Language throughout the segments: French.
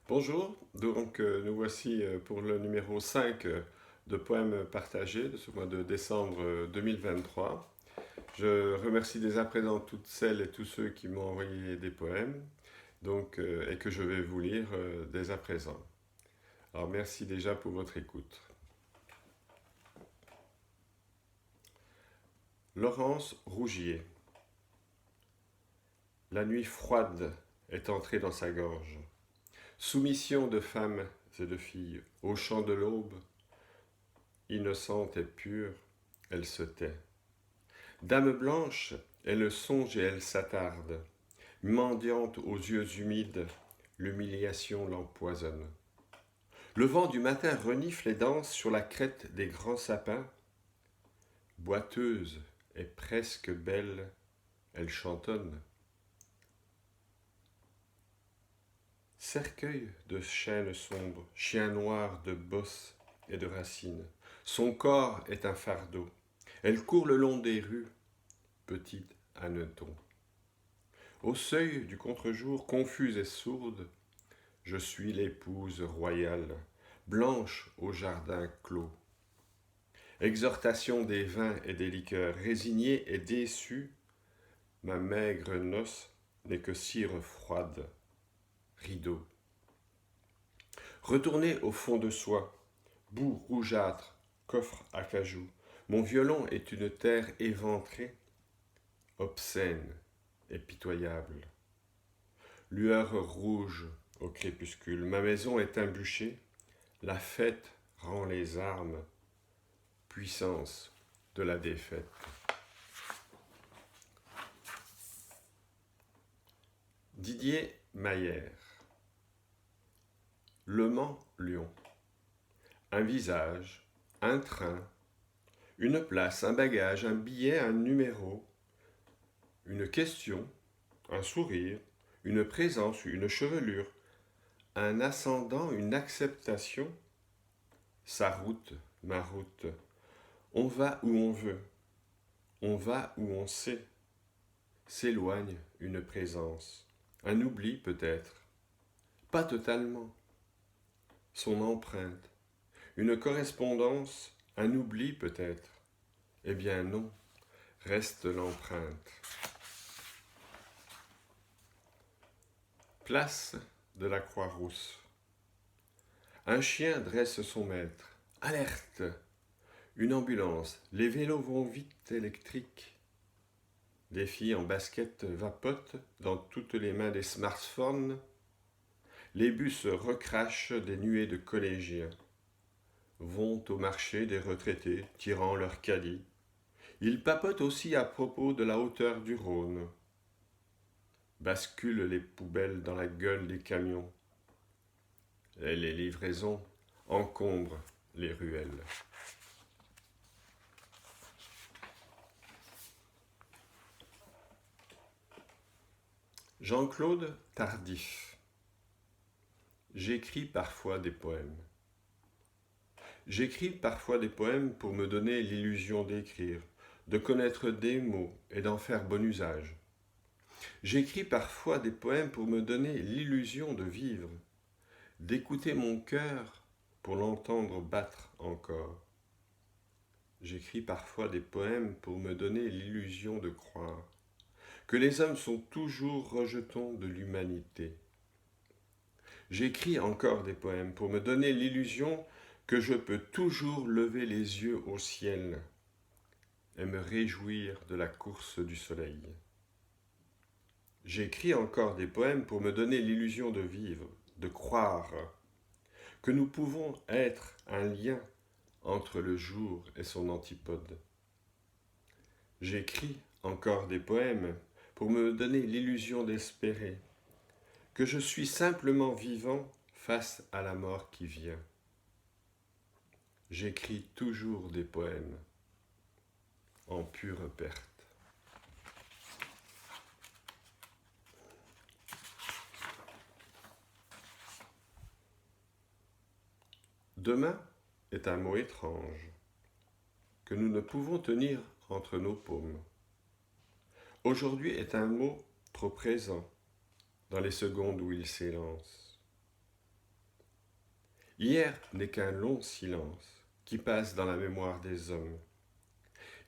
Bonjour, donc nous voici pour le numéro 5 de poèmes partagés de ce mois de décembre 2023. Je remercie dès à présent toutes celles et tous ceux qui m'ont envoyé des poèmes et que je vais vous lire dès à présent. Alors merci déjà pour votre écoute. Laurence Rougier. La nuit froide est entrée dans sa gorge. Soumission de femmes et de filles au chant de l'aube, innocente et pure, elle se tait. Dame blanche, elle songe et elle s'attarde. Mendiante aux yeux humides, l'humiliation l'empoisonne. Le vent du matin renifle et danse sur la crête des grands sapins. Boiteuse et presque belle, elle chantonne. Cercueil de chênes sombres, chien noir de bosses et de racines, son corps est un fardeau. Elle court le long des rues, petit hanneton. Au seuil du contre-jour, confuse et sourde, je suis l'épouse royale, blanche au jardin clos. Exhortation des vins et des liqueurs, résignée et déçue, ma maigre noce n'est que cire froide, rideau. Retourné au fond de soi, boue rougeâtre, coffre à cajou, mon violon est une terre éventrée, obscène et pitoyable. Lueur rouge au crépuscule, ma maison est un bûcher, la fête rend les armes, puissance de la défaite. Didier Maillère. Le Mans-Lyon. Un visage, un train, une place, un bagage, un billet, un numéro, une question, un sourire, une présence, une chevelure, un ascendant, une acceptation, sa route, ma route. On va où on veut, on va où on sait. S'éloigne une présence, un oubli peut-être, pas totalement. Son empreinte, une correspondance, un oubli peut-être. Eh bien non, reste l'empreinte. Place de la Croix-Rousse. Un chien dresse son maître. Alerte! Une ambulance. Les vélos vont vite électriques. Des filles en basket vapotent dans toutes les mains des smartphones. Les bus recrachent des nuées de collégiens. Vont au marché des retraités tirant leur caddie. Ils papotent aussi à propos de la hauteur du Rhône. Basculent les poubelles dans la gueule des camions. Et les livraisons encombrent les ruelles. Jean-Claude Tardif. J'écris parfois des poèmes. J'écris parfois des poèmes pour me donner l'illusion d'écrire, de connaître des mots et d'en faire bon usage. J'écris parfois des poèmes pour me donner l'illusion de vivre, d'écouter mon cœur pour l'entendre battre encore. J'écris parfois des poèmes pour me donner l'illusion de croire que les hommes sont toujours rejetons de l'humanité. J'écris encore des poèmes pour me donner l'illusion que je peux toujours lever les yeux au ciel et me réjouir de la course du soleil. J'écris encore des poèmes pour me donner l'illusion de vivre, de croire que nous pouvons être un lien entre le jour et son antipode. J'écris encore des poèmes pour me donner l'illusion d'espérer que je suis simplement vivant face à la mort qui vient. J'écris toujours des poèmes en pure perte. Demain est un mot étrange que nous ne pouvons tenir entre nos paumes. Aujourd'hui est un mot trop présent dans les secondes où il s'élance. Hier n'est qu'un long silence qui passe dans la mémoire des hommes.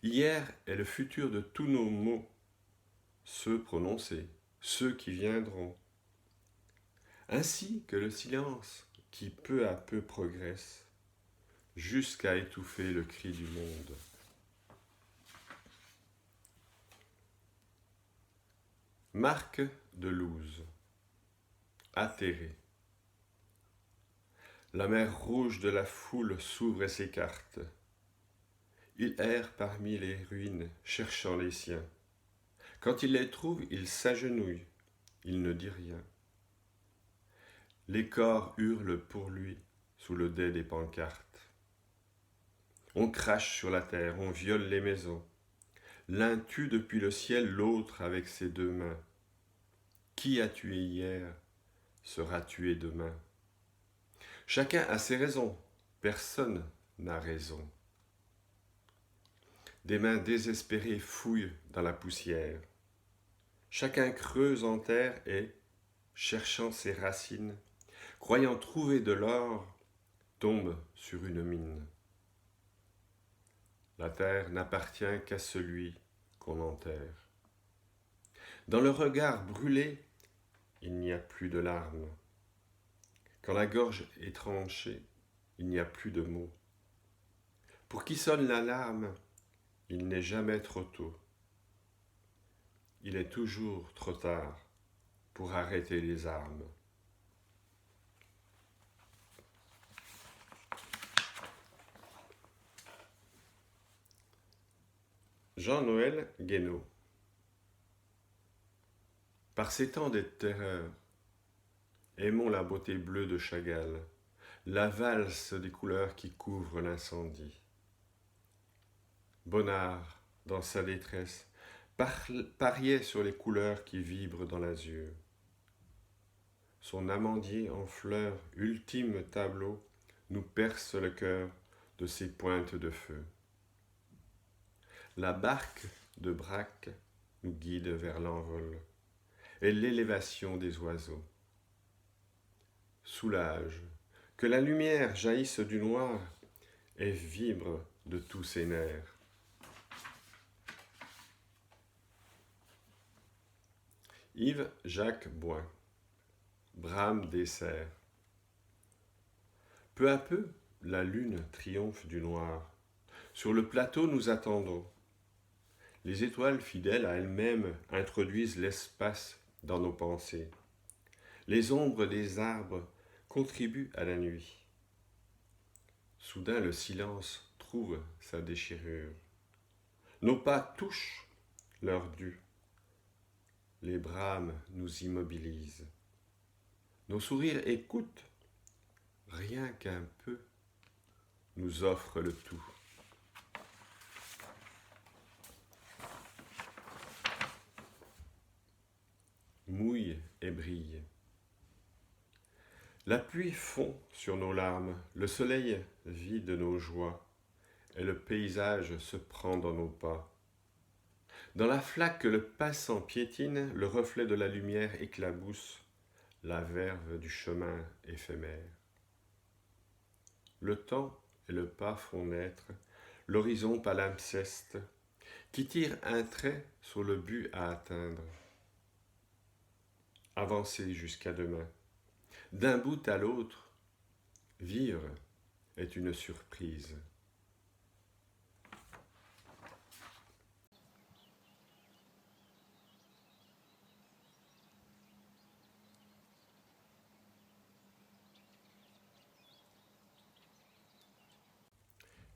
Hier est le futur de tous nos mots, ceux prononcés, ceux qui viendront, ainsi que le silence qui peu à peu progresse jusqu'à étouffer le cri du monde. Marc de Looz, atterré. La mer rouge de la foule s'ouvre et s'écarte. Il erre parmi les ruines, cherchant les siens. Quand il les trouve, il s'agenouille, il ne dit rien. Les corps hurlent pour lui sous le dais des pancartes. On crache sur la terre, on viole les maisons. L'un tue depuis le ciel l'autre avec ses deux mains. Qui a tué hier sera tué demain. Chacun a ses raisons, personne n'a raison. Des mains désespérées fouillent dans la poussière. Chacun creuse en terre et, cherchant ses racines, croyant trouver de l'or, tombe sur une mine. La terre n'appartient qu'à celui qu'on enterre. Dans le regard brûlé, il n'y a plus de larmes. Quand la gorge est tranchée, il n'y a plus de mots. Pour qui sonne l'alarme, il n'est jamais trop tôt. Il est toujours trop tard pour arrêter les armes. Jean-Noël Guénaud. Par ces temps de terreur, aimons la beauté bleue de Chagall, la valse des couleurs qui couvrent l'incendie. Bonnard, dans sa détresse, pariait sur les couleurs qui vibrent dans l'azur. Son amandier en fleurs, ultime tableau, nous perce le cœur de ses pointes de feu. La barque de Braque nous guide vers l'envol et l'élévation des oiseaux. Soulage, que la lumière jaillisse du noir et vibre de tous ses nerfs. Yves-Jacques Boin, Brame des cerfs. Peu à peu, la lune triomphe du noir. Sur le plateau, nous attendons. Les étoiles fidèles à elles-mêmes introduisent l'espace dans nos pensées. Les ombres des arbres contribuent à la nuit. Soudain, le silence trouve sa déchirure. Nos pas touchent leur dû. Les brames nous immobilisent. Nos sourires écoutent, rien qu'un peu, nous offrent le tout. Mouille et brille. La pluie fond sur nos larmes, le soleil vide nos joies, et le paysage se prend dans nos pas. Dans la flaque que le passant piétine, le reflet de la lumière éclabousse la verve du chemin éphémère. Le temps et le pas font naître l'horizon palimpseste qui tire un trait sur le but à atteindre. Avancer jusqu'à demain. D'un bout à l'autre, vivre est une surprise.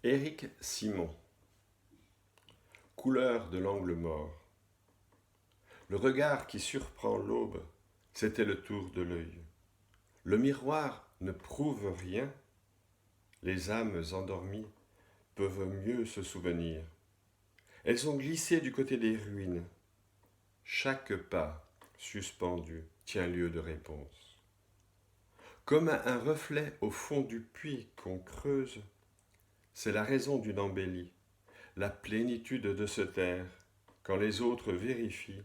Éric Simon. Couleur de l'angle mort. Le regard qui surprend l'aube, c'était le tour de l'œil. Le miroir ne prouve rien. Les âmes endormies peuvent mieux se souvenir. Elles ont glissé du côté des ruines. Chaque pas suspendu tient lieu de réponse. Comme un reflet au fond du puits qu'on creuse, c'est la raison d'une embellie, la plénitude de se taire, quand les autres vérifient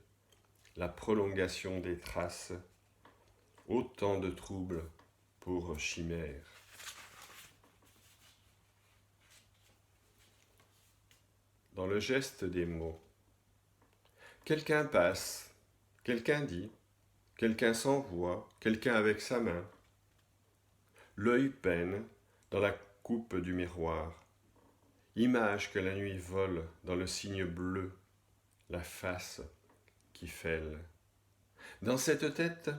la prolongation des traces, autant de troubles pour chimères. dans le geste des mots. Quelqu'un passe, quelqu'un dit, quelqu'un s'envoie, quelqu'un avec sa main. L'œil peine dans la coupe du miroir. Image que la nuit vole dans le cygne bleu, la face qui fêle. Dans cette tête,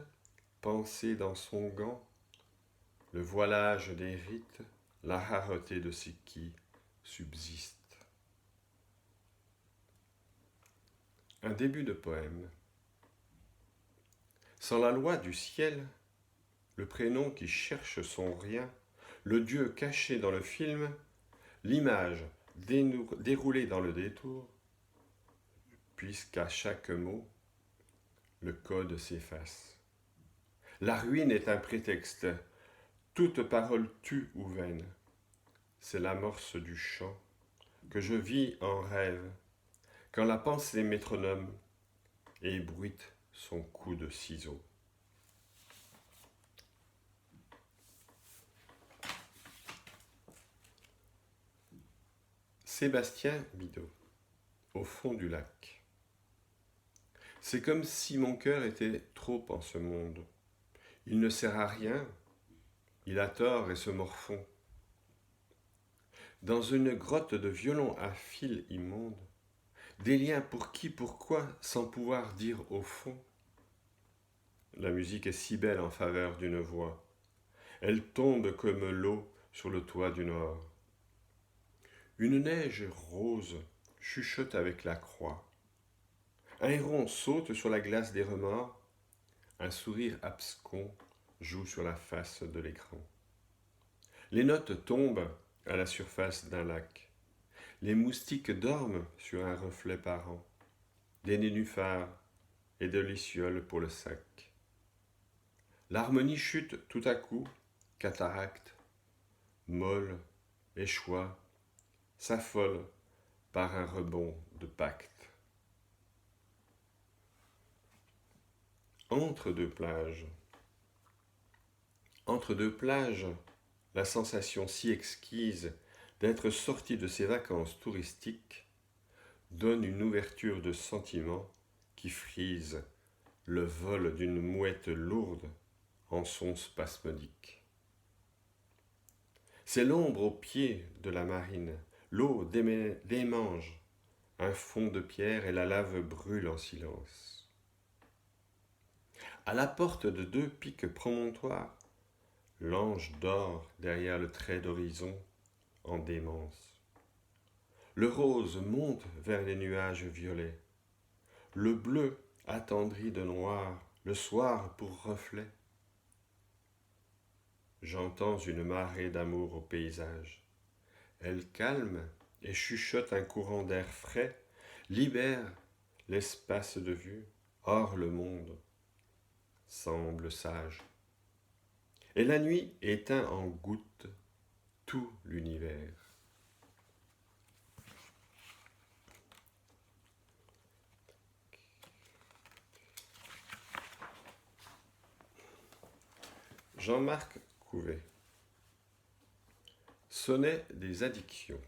pensée dans son gant, le voilage des rites, la rareté de ce qui subsiste. Un début de poème. Sans la loi du ciel, le prénom qui cherche son rien, le Dieu caché dans le film, l'image déroulée dans le détour, puisqu'à chaque mot, le code s'efface. La ruine est un prétexte, toute parole tue ou vaine. C'est l'amorce du chant que je vis en rêve, quand la pensée métronome ébruite son coup de ciseau. Sébastien Bidot, au fond du lac. C'est comme si mon cœur était trop en ce monde. Il ne sert à rien, il a tort et se morfond. Dans une grotte de violon à fil immonde, des liens pour qui, pourquoi, sans pouvoir dire au fond. La musique est si belle en faveur d'une voix. Elle tombe comme l'eau sur le toit du nord. Une neige rose chuchote avec la croix. Un héron saute sur la glace des remords. Un sourire abscon joue sur la face de l'écran. Les notes tombent à la surface d'un lac. Les moustiques dorment sur un reflet parent. Des nénuphars et de lucioles pour le sac. L'harmonie chute tout à coup, cataracte, molle, échoua, s'affole par un rebond de pacte. Entre deux plages. Entre deux plages, la sensation si exquise d'être sorti de ses vacances touristiques donne une ouverture de sentiment qui frise le vol d'une mouette lourde en sons spasmodiques. C'est l'ombre au pied de la marine, l'eau démange, un fond de pierre et la lave brûle en silence. À la porte de deux pics promontoires, l'ange dort derrière le trait d'horizon en démence. Le rose monte vers les nuages violets. Le bleu attendri de noir, le soir pour reflet. J'entends une marée d'amour au paysage. Elle calme et chuchote un courant d'air frais, libère l'espace de vue, hors le monde, semble sage. Et la nuit éteint en gouttes tout l'univers. Jean-Marc Couvet. Sonnet des addictions.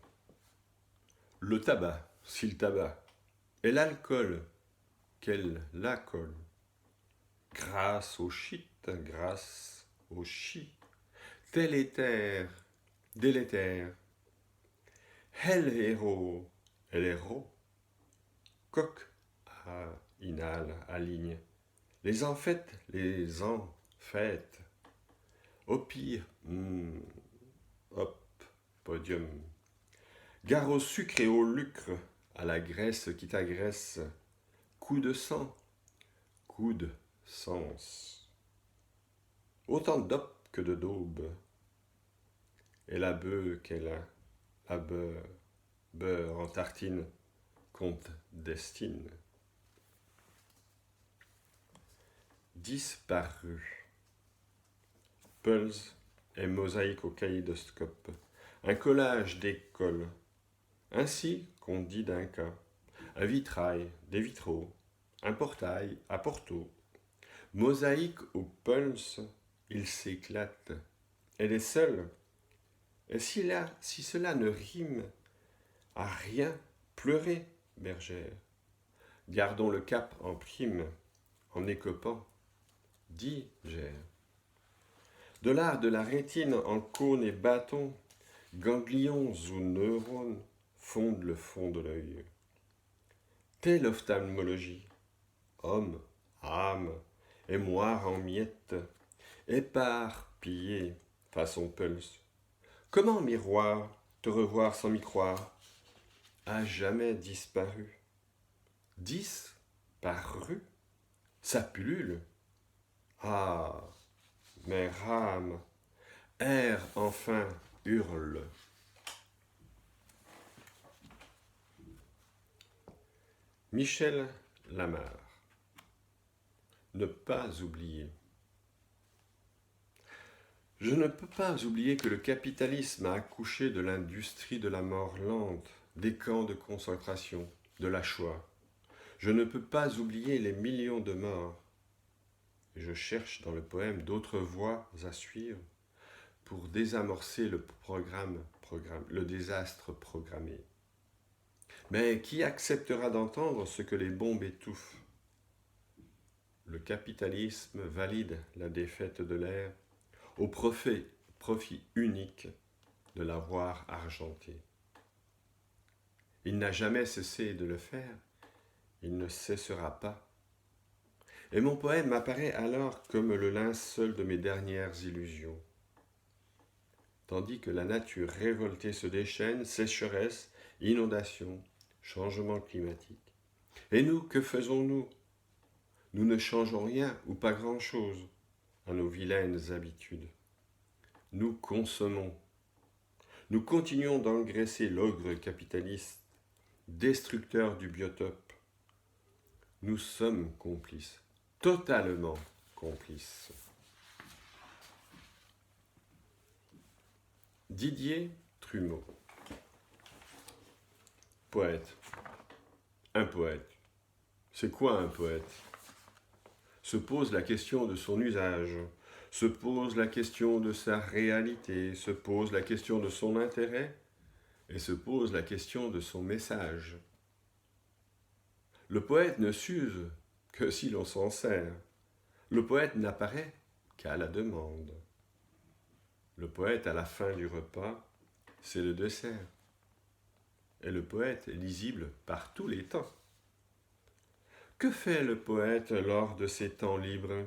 Le tabac, si le tabac, et l'alcool, qu'elle la colle. Grâce au shit, grâce au chi, délétère, délétère. Elle héros, elle héros. Coq, inhale, aligne. Les en fêtes, les en fêtes. Au pire, hop, podium. Gare au sucre et au lucre, à la graisse qui t'agresse. Coup de sang, coup de sens. Autant d'op que de daube. Et la bœuf qu'elle a, la beurre en tartine, compte destine. Disparu. Pulse et mosaïque au kaléidoscope. Un collage d'écoles. Ainsi qu'on dit d'un cas. Un vitrail, des vitraux. Un portail à Porto. Mosaïque au pulse, il s'éclate. Elle est seule. Et si cela ne rime à rien Pleurez, bergère, gardons le cap en prime, en écopant, digère. De l'art de la rétine en cône et bâton, ganglions ou neurones fondent le fond de l'œil. Telle ophtalmologie, homme, âme, et moire en miettes, éparpillé façon pulse. Comment, miroir, te revoir sans m'y croire, à jamais disparu? Disparu? Ça pullule? Ah, mes rames, air enfin hurle. Michel Lamarre. Ne pas oublier. Je ne peux pas oublier que le capitalisme a accouché de l'industrie de la mort lente, des camps de concentration, de la Shoah. Je ne peux pas oublier les millions de morts. Et je cherche dans le poème d'autres voies à suivre pour désamorcer le désastre programmé. Mais qui acceptera d'entendre ce que les bombes étouffent? Le capitalisme valide la défaite de l'air au profit unique de l'avoir argenté. Il n'a jamais cessé de le faire, il ne cessera pas. Et mon poème apparaît alors comme le linceul de mes dernières illusions. Tandis que la nature révoltée se déchaîne, sécheresse, inondation, changement climatique. Et nous, que faisons-nous? Nous ne changeons rien ou pas grand-chose à nos vilaines habitudes. Nous consommons. Nous continuons d'engraisser l'ogre capitaliste, destructeur du biotope. Nous sommes complices, totalement complices. Didier Trumeau. Poète. Un poète. C'est quoi un poète? Se pose la question de son usage, se pose la question de sa réalité, se pose la question de son intérêt et se pose la question de son message. Le poète ne s'use que si l'on s'en sert. Le poète n'apparaît qu'à la demande. Le poète, à la fin du repas, c'est le dessert. Et le poète est lisible par tous les temps. Que fait le poète lors de ses temps libres?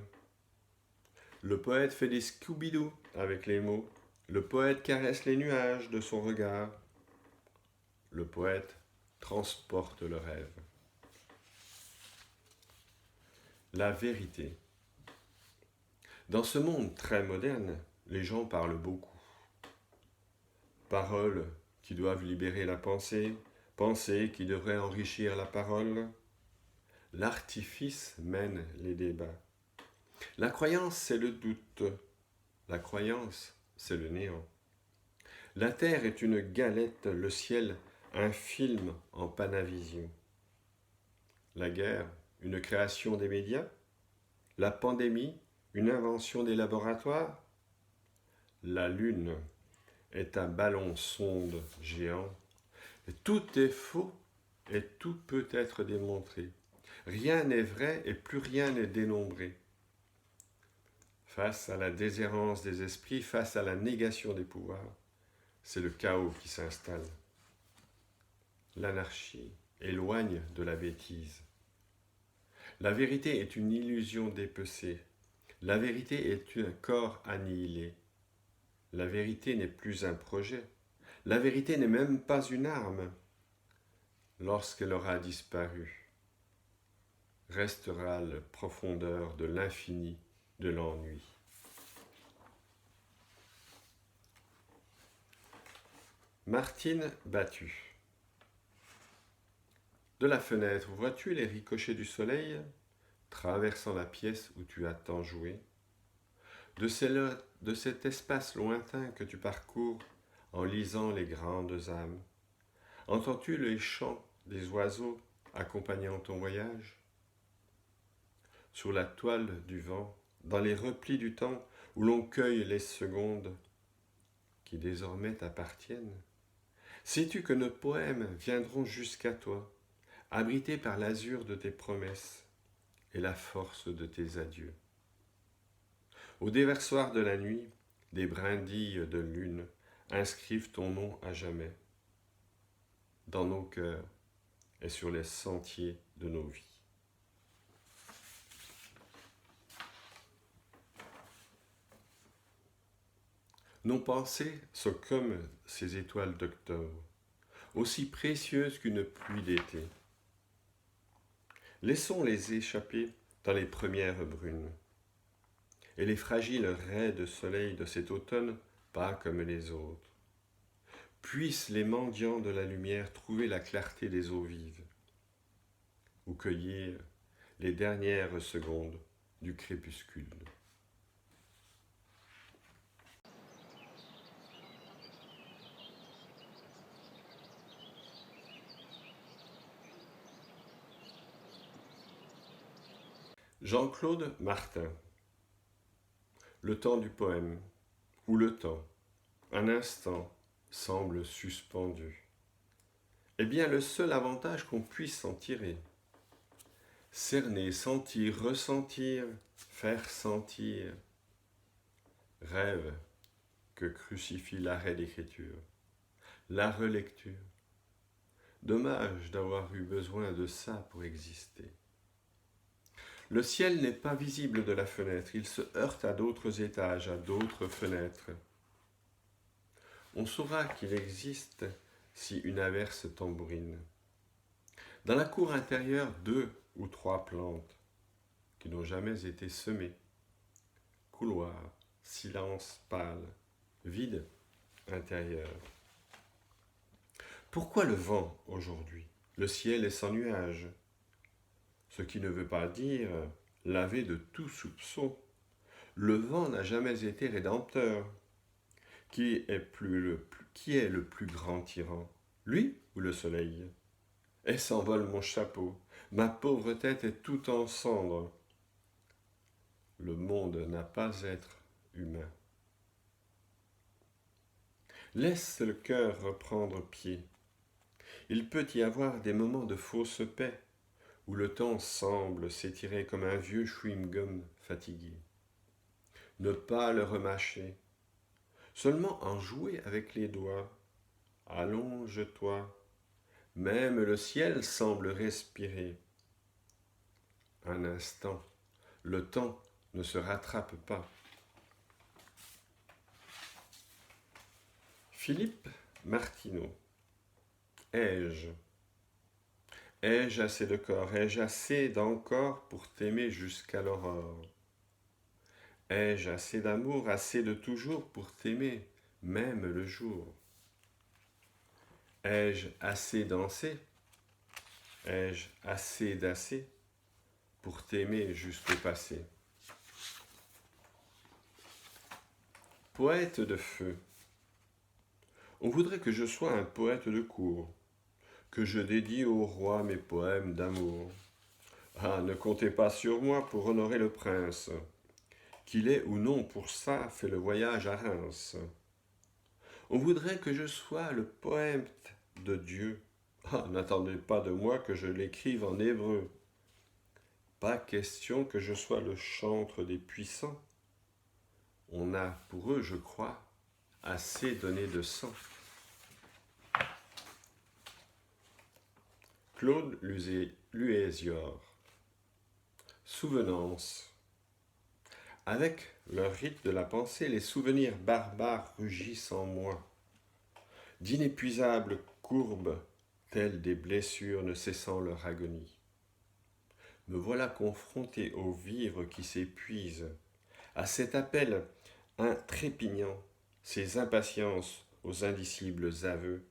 Le poète fait des Scooby-Doo avec les mots. Le poète caresse les nuages de son regard. Le poète transporte le rêve. La vérité. Dans ce monde très moderne, les gens parlent beaucoup. Paroles qui doivent libérer la pensée, pensée qui devrait enrichir la parole. L'artifice mène les débats. La croyance, c'est le doute. La croyance, c'est le néant. La terre est une galette, le ciel, un film en Panavision. La guerre, une création des médias. La pandémie, une invention des laboratoires. La lune est un ballon sonde géant. Et tout est faux et tout peut être démontré. Rien n'est vrai et plus rien n'est dénombré. Face à la déshérence des esprits, face à la négation des pouvoirs, c'est le chaos qui s'installe. L'anarchie éloigne de la bêtise. La vérité est une illusion dépecée. La vérité est un corps annihilé. La vérité n'est plus un projet. La vérité n'est même pas une arme. Lorsqu'elle aura disparu, restera la profondeur de l'infini de l'ennui. Martine Battu. De la fenêtre, vois-tu les ricochets du soleil traversant la pièce où tu as tant joué? De cet espace lointain que tu parcours en lisant les grandes âmes, entends-tu les chants des oiseaux accompagnant ton voyage? Sur la toile du vent, dans les replis du temps où l'on cueille les secondes qui désormais t'appartiennent, Sais-tu que nos poèmes viendront jusqu'à toi, abrités par l'azur de tes promesses et la force de tes adieux. Au déversoir de la nuit, des brindilles de lune inscrivent ton nom à jamais, dans nos cœurs et sur les sentiers de nos vies. Nos pensées sont comme ces étoiles d'octobre, aussi précieuses qu'une pluie d'été. Laissons-les échapper dans les premières brunes, et les fragiles raies de soleil de cet automne, pas comme les autres. Puissent les mendiants de la lumière trouver la clarté des eaux vives, ou cueillir les dernières secondes du crépuscule. Jean-Claude Martin. Le temps du poème, ou le temps, un instant, semble suspendu. Eh bien, le seul avantage qu'on puisse en tirer. Cerner, sentir, ressentir, faire sentir. Rêve que crucifie l'arrêt d'écriture, la relecture. Dommage d'avoir eu besoin de ça pour exister. Le ciel n'est pas visible de la fenêtre, il se heurte à d'autres étages, à d'autres fenêtres. On saura qu'il existe si une averse tambourine. Dans la cour intérieure, 2 ou 3 plantes qui n'ont jamais été semées. Couloir, silence pâle, vide intérieur. Pourquoi le vent aujourd'hui? Le ciel est sans nuages. Ce qui ne veut pas dire lavé de tout soupçon. Le vent n'a jamais été rédempteur. Qui est le plus grand tyran? Lui ou le soleil? Et s'envole mon chapeau. Ma pauvre tête est tout en cendres. Le monde n'a pas à être humain. Laisse le cœur reprendre pied. Il peut y avoir des moments de fausse paix, où le temps semble s'étirer comme un vieux chewing-gum fatigué. Ne pas le remâcher, seulement en jouer avec les doigts. Allonge-toi, même le ciel semble respirer. Un instant, le temps ne se rattrape pas. Philippe Martineau. Ai-je assez de corps? Ai-je assez d'encore pour t'aimer jusqu'à l'aurore? Ai-je assez d'amour, assez de toujours pour t'aimer, même le jour? Ai-je assez dansé? Ai-je assez d'assez pour t'aimer jusqu'au passé? Poète de feu. On voudrait que je sois un poète de cour, que je dédie au roi mes poèmes d'amour. Ah, ne comptez pas sur moi pour honorer le prince, qu'il ait ou non pour ça fait le voyage à Reims. On voudrait que je sois le poète de Dieu. Ah, n'attendez pas de moi que je l'écrive en hébreu. Pas question que je sois le chantre des puissants. On a pour eux, je crois, assez donné de sang. Claude Luézior. Souvenance. Avec leur rite de la pensée, les souvenirs barbares rugissent en moi. D'inépuisables courbes, telles des blessures ne cessant leur agonie. Me voilà confronté aux vivres qui s'épuisent, à cet appel trépignant, ces impatiences aux indicibles aveux,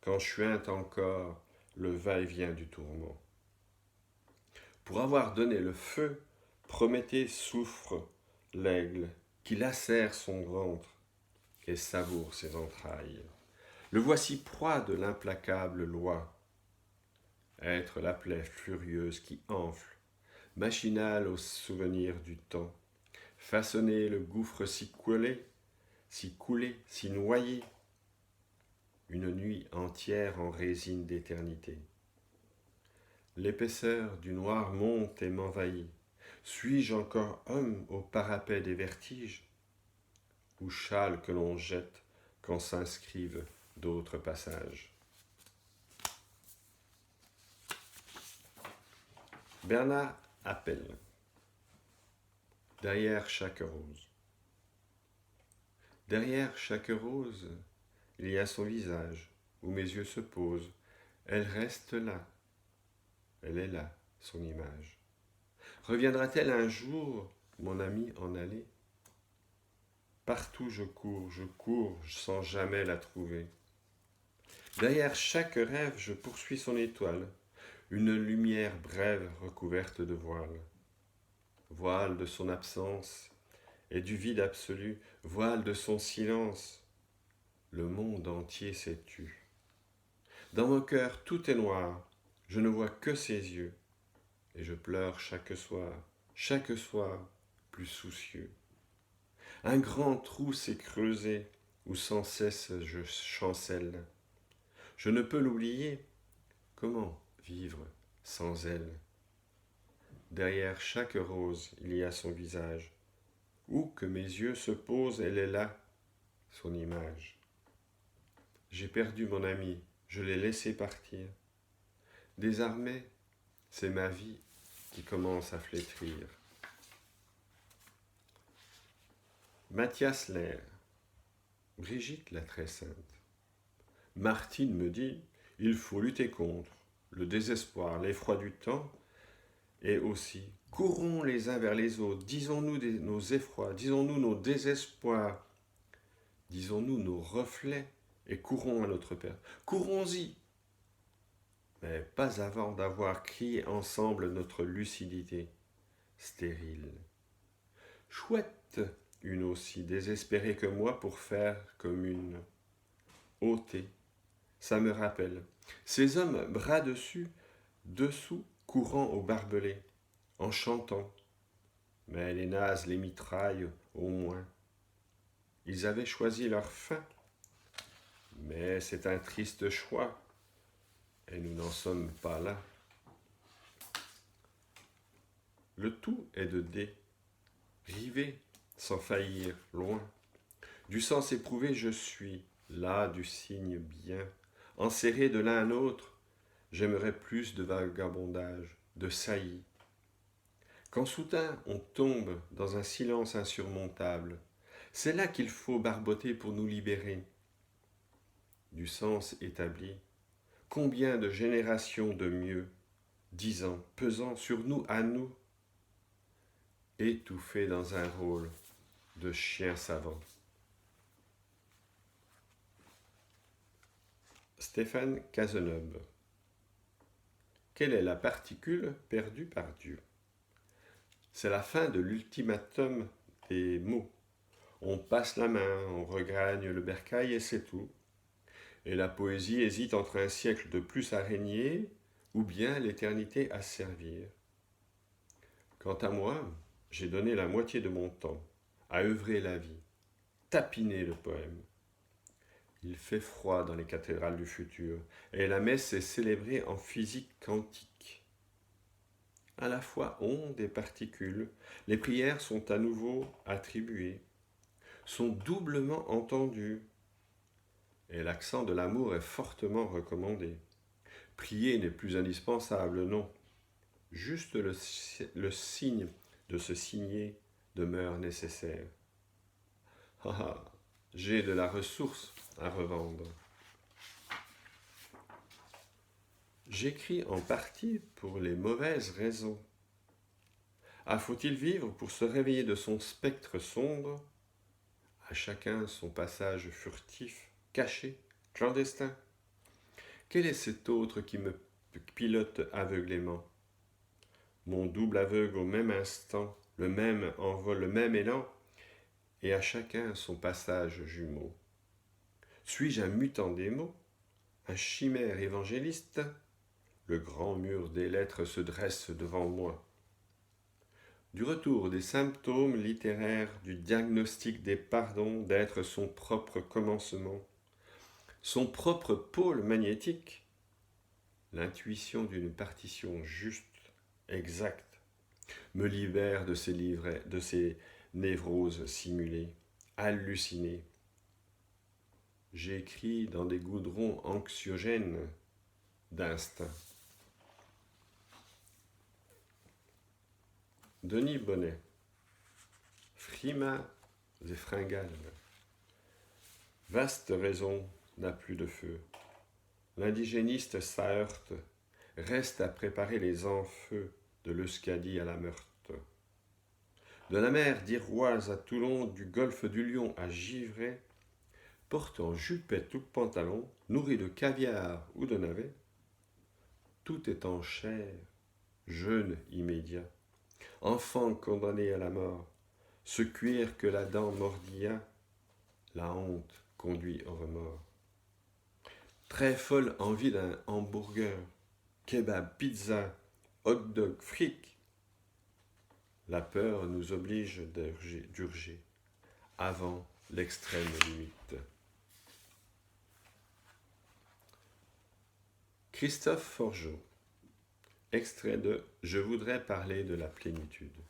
quand chuinte encore le va-et-vient du tourment. Pour avoir donné le feu, Prométhée souffre l'aigle qui lacère son ventre et savoure ses entrailles. Le voici proie de l'implacable loi, être la plaie furieuse qui enfle, machinale au souvenir du temps, façonner le gouffre si coulé, si noyé. une nuit entière en résine d'éternité. L'épaisseur du noir monte et m'envahit. Suis-je encore homme au parapet des vertiges, ou châle que l'on jette quand s'inscrivent d'autres passages? Bernard Appel. Derrière chaque rose. Derrière chaque rose, il y a son visage, où mes yeux se posent. Elle reste là. Elle est là, son image. Reviendra-t-elle un jour, mon ami, en aller? Partout je cours sans jamais la trouver. Derrière chaque rêve, je poursuis son étoile, une lumière brève recouverte de voile. Voile de son absence et du vide absolu, voile de son silence. Le monde entier s'est tu. Dans mon cœur, tout est noir, je ne vois que ses yeux, et je pleure chaque soir, plus soucieux. Un grand trou s'est creusé, où sans cesse je chancelle. Je ne peux l'oublier, comment vivre sans elle? Derrière chaque rose, il y a son visage. Où que mes yeux se posent, elle est là, son image. J'ai perdu mon ami, je l'ai laissé partir. Désormais, c'est ma vie qui commence à flétrir. Mathias Lair, Brigitte la très sainte. Martine me dit, il faut lutter contre le désespoir, l'effroi du temps, et aussi, courons les uns vers les autres, disons-nous nos effrois, disons-nous nos désespoirs, disons-nous nos reflets, et courons à notre Père. Courons-y, mais pas avant d'avoir crié ensemble notre lucidité stérile. Chouette, une aussi désespérée que moi pour faire comme une ôtée. Ça me rappelle ces hommes bras dessus, dessous, courant au barbelé, en chantant. Mais les nazes les mitraillent au moins. Ils avaient choisi leur fin, mais c'est un triste choix, et nous n'en sommes pas là. Le tout est de dériver, sans faillir, loin. Du sens éprouvé, je suis, là du signe bien. Enserré de l'un à l'autre, j'aimerais plus de vagabondage, de saillie. Quand soudain on tombe dans un silence insurmontable, c'est là qu'il faut barboter pour nous libérer. Du sens établi, combien de générations de mieux, disant, pesant sur nous à nous, étouffés dans un rôle de chien savant. Stéphane Cazeneuve. Quelle est la particule perdue par Dieu? C'est la fin de l'ultimatum des mots. On passe la main, on regagne le bercail et c'est tout. Et la poésie hésite entre un siècle de plus à régner ou bien l'éternité à servir. Quant à moi, j'ai donné la moitié de mon temps à œuvrer la vie, tapiner le poème. Il fait froid dans les cathédrales du futur, et la messe est célébrée en physique quantique. À la fois ondes et particules, les prières sont à nouveau attribuées, sont doublement entendues, et l'accent de l'amour est fortement recommandé. Prier n'est plus indispensable, non. Juste le signe de se signer demeure nécessaire. Ah, j'ai de la ressource à revendre. J'écris en partie pour les mauvaises raisons. Ah, faut-il vivre pour se réveiller de son spectre sombre? À chacun son passage furtif, caché, clandestin. Quel est cet autre qui me pilote aveuglément? Mon double aveugle au même instant, le même envol, le même élan, et à chacun son passage jumeau. Suis-je un mutant des mots, un chimère évangéliste? Le grand mur des lettres se dresse devant moi. Du retour des symptômes littéraires, du diagnostic des pardons d'être son propre commencement, son propre pôle magnétique, l'intuition d'une partition juste, exacte, me libère de ces névroses simulées, hallucinées. J'écris dans des goudrons anxiogènes d'instinct. Denis Bonnet, frimas et fringales. Vaste raison n'a plus de feu. L'indigéniste s'aheurte, reste à préparer les enfeux de l'Euskadi à la Meurthe. De la mer d'Iroise à Toulon, du golfe du Lion à Givray, portant jupette ou pantalon, nourri de caviar ou de navets, tout est en chair, jeûne immédiat, enfant condamné à la mort, ce cuir que la dent mordilla, la honte conduit au remords. Très folle envie d'un hamburger, kebab, pizza, hot dog, fric. La peur nous oblige d'urger avant l'extrême limite. Christophe Forgeot, extrait de « Je voudrais parler de la plénitude ».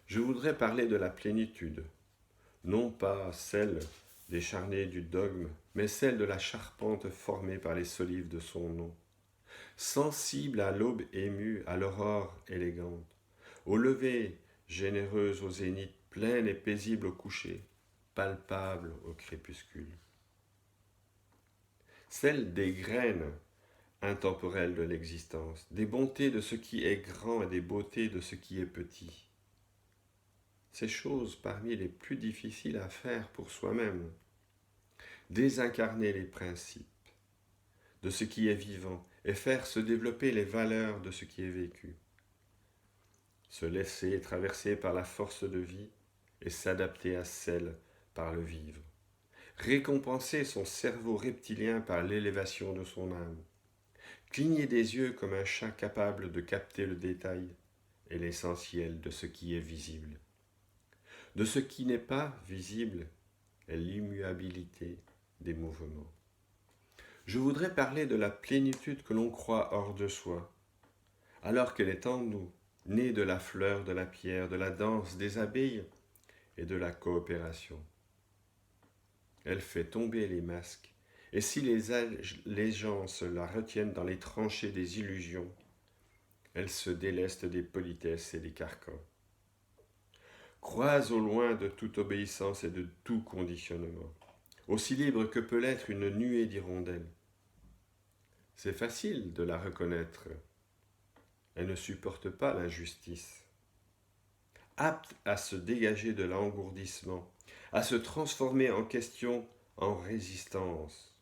Je voudrais parler de la plénitude, non pas celle décharnée du dogme, mais celle de la charpente formée par les solives de son nom, sensible à l'aube émue, à l'aurore élégante, au lever généreuse au zénith, pleine et paisible au coucher, palpable au crépuscule. Celle des graines intemporelles de l'existence, des bontés de ce qui est grand et des beautés de ce qui est petit. Ces choses parmi les plus difficiles à faire pour soi-même. Désincarner les principes de ce qui est vivant et faire se développer les valeurs de ce qui est vécu. Se laisser traverser par la force de vie et s'adapter à celle par le vivre. Récompenser son cerveau reptilien par l'élévation de son âme. Cligner des yeux comme un chat capable de capter le détail et l'essentiel de ce qui est visible. De ce qui n'est pas visible est l'immuabilité des mouvements. Je voudrais parler de la plénitude que l'on croit hors de soi, alors qu'elle est en nous, née de la fleur, de la pierre, de la danse des abeilles et de la coopération. Elle fait tomber les masques, et si les gens se la retiennent dans les tranchées des illusions, elle se déleste des politesses et des carcans. Croise au loin de toute obéissance et de tout conditionnement, aussi libre que peut l'être une nuée d'hirondelles. C'est facile de la reconnaître. Elle ne supporte pas l'injustice. Apte à se dégager de l'engourdissement, à se transformer en question en résistance.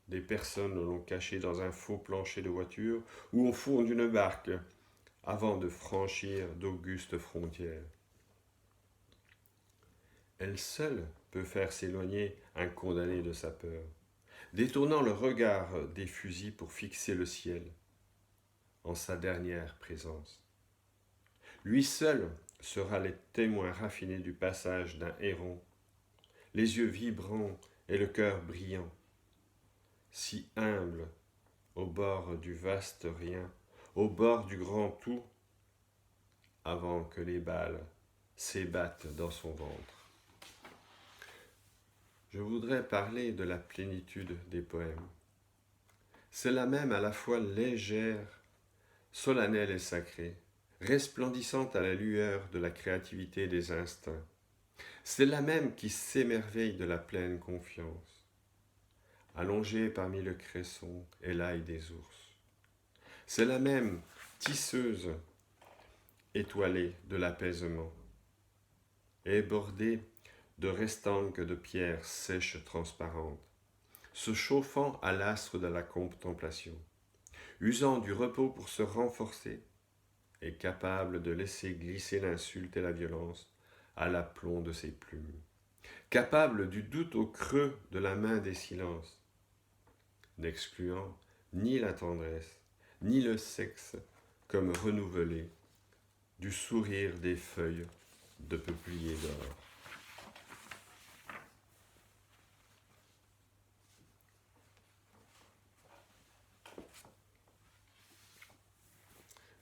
Des personnes l'ont cachée dans un faux plancher de voiture ou au fond d'une barque avant de franchir d'augustes frontières. Elle seule peut faire s'éloigner un condamné de sa peur, détournant le regard des fusils pour fixer le ciel en sa dernière présence. Lui seul sera le témoin raffiné du passage d'un héron, les yeux vibrants et le cœur brillant, si humble, au bord du vaste rien, au bord du grand tout, avant que les balles s'ébattent dans son ventre. Je voudrais parler de la plénitude des poèmes. C'est la même à la fois légère, solennelle et sacrée, resplendissante à la lueur de la créativité des instincts. C'est la même qui s'émerveille de la pleine confiance, allongée parmi le cresson et l'ail des ours. C'est la même tisseuse étoilée de l'apaisement, et bordée de restanques de pierres sèches transparentes, se chauffant à l'astre de la contemplation, usant du repos pour se renforcer, et capable de laisser glisser l'insulte et la violence à l'aplomb de ses plumes, capable du doute au creux de la main des silences, n'excluant ni la tendresse, ni le sexe comme renouvelé du sourire des feuilles de peuplier d'or.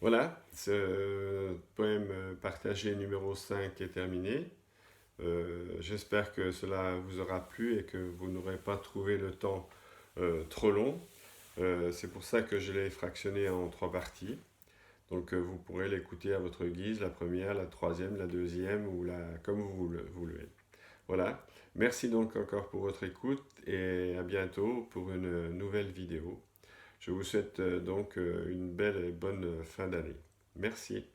Voilà, ce poème partagé numéro 5 est terminé. J'espère que cela vous aura plu et que vous n'aurez pas trouvé le temps trop long. C'est pour ça que je l'ai fractionné en 3 parties. Donc vous pourrez l'écouter à votre guise, la première, la troisième, la deuxième, ou comme vous le voulez. Voilà. Merci donc encore pour votre écoute et à bientôt pour une nouvelle vidéo. Je vous souhaite donc une belle et bonne fin d'année. Merci.